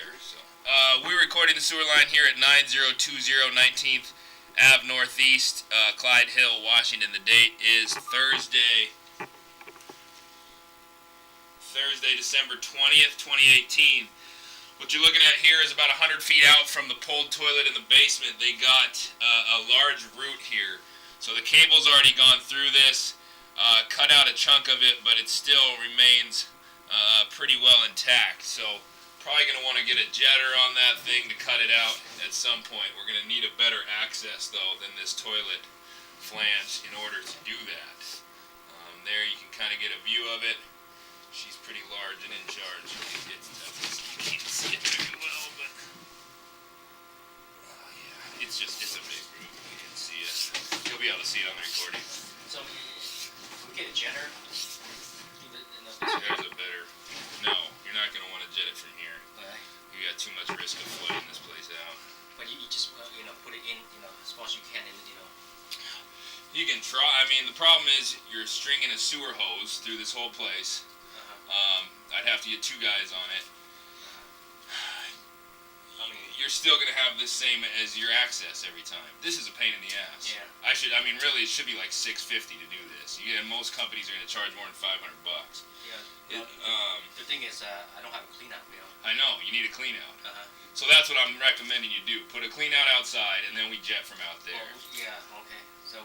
there. So we're recording the sewer line here at 9020 19th Ave Northeast, Clyde Hill, Washington. The date is Thursday, December 20th, 2018. What you're looking at here is about 100 feet out from the pulled toilet in the basement. They got a large root here. So the cable's already gone through this, cut out a chunk of it, but it still remains pretty well intact. So probably going to want to get a jetter on that thing to cut it out at some point. We're going to need a better access, though, than this toilet flange in order to do that. There you can kind of get a view of it. She's pretty large and in charge. It's tough. You can't see it very well, but it's a big root. You can see it. You'll be able to see it on the recording. So, if we get a jetter, This guy's a better. No, you're not going to want to jet it from here. You got too much risk of flooding this place out. But you just put it in as far as you can, and You can try. I mean, the problem is you're stringing a sewer hose through this whole place. I'd have to get two guys on it. You're still going to have the same as your access every time. This is a pain in the ass. Yeah. Really, it should be like $650 to do this. Most companies are going to charge more than $500. Yeah. The thing is, I don't have a clean out. I know, you need a clean out. So that's what I'm recommending you do. Put a clean out outside, and then we jet from out there. Yeah. Okay. So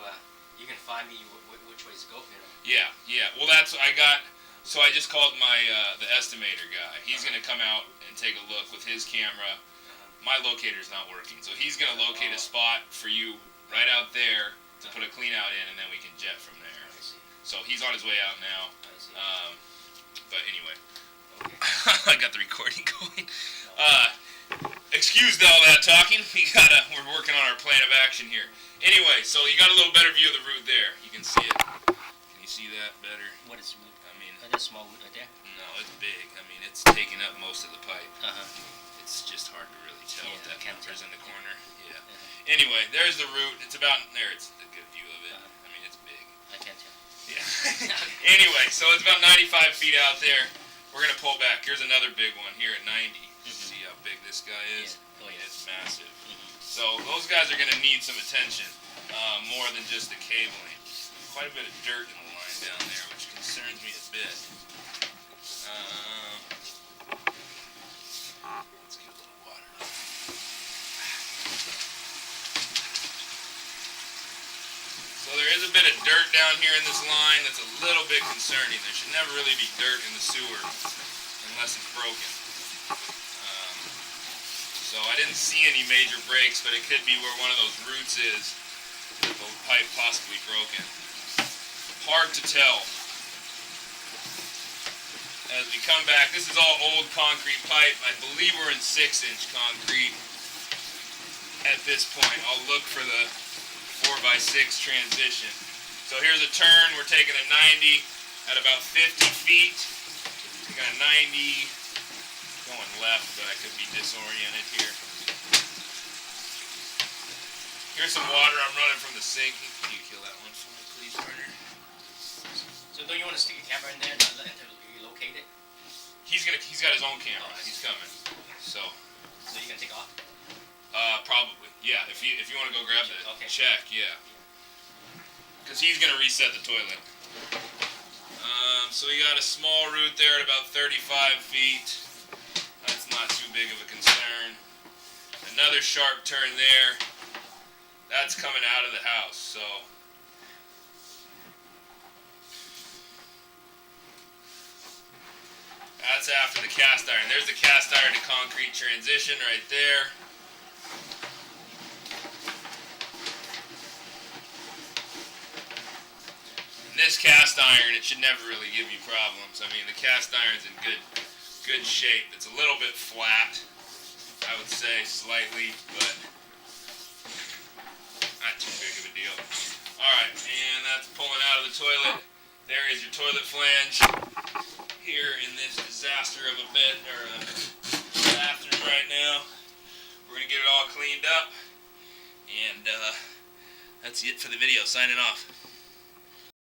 you can find me which ways to go. Yeah. Well, that's I got. So I just called my the estimator guy. He's going to come out and take a look with his camera. My locator's not working, so he's going to locate a spot for you right out there to put a clean out in, and then we can jet from there. I see. So he's on his way out now. I see. But anyway, Okay. I got the recording going. Excuse all that talking. We're working on our plan of action here. Anyway, so you got a little better view of the root there. You can see it. Can you see that better? What is root? I mean, That's small root right there. no, it's big. I mean, it's taking up most of the pipe. It's just hard to really tell with that number's in the corner. Yeah. Anyway, there's the root. It's about there. It's a good view of it. I mean, it's big. I can't tell. Yeah. Anyway, so it's about 95 feet out there. We're gonna pull back. Here's another big one here at 90. See how big this guy is? Yeah. Oh, yeah. It's massive. So those guys are gonna need some attention, more than just the cabling. Quite a bit of dirt in the line down there, which concerns me a bit. Let's get a little water. So there is a bit of dirt down here in this line that's a little bit concerning. There should never really be dirt in the sewer unless it's broken. So I didn't see any major breaks, but it could be where one of those roots is, the pipe possibly broken. Hard to tell. As we come back, this is all old concrete pipe. I believe we're in 6-inch concrete at this point. I'll look for the 4x6 transition. So here's a turn. We're taking a 90 at about 50 feet. Taking a 90, going left, but I could be disoriented here. Here's some water I'm running from the sink. Can you kill that one for me, please, partner? So don't you want to stick a camera in there and let him locate it? He's got his own camera. He's coming. So you're gonna take off? Probably. Yeah. If you want to go grab the check, yeah. Because he's gonna reset the toilet. So we got a small root there at about 35 feet. That's not too big of a concern. Another sharp turn there. That's coming out of the house. So. That's after the cast iron. There's the cast iron to concrete transition right there. And this cast iron, it should never really give you problems. I mean, the cast iron's in good shape. It's a little bit flat, I would say, slightly, but not too big of a deal. Alright, and that's pulling out of the toilet. There is your toilet flange. Here in this disaster of a bed or a bathroom right now. We're gonna get it all cleaned up, and that's it for the video. Signing off.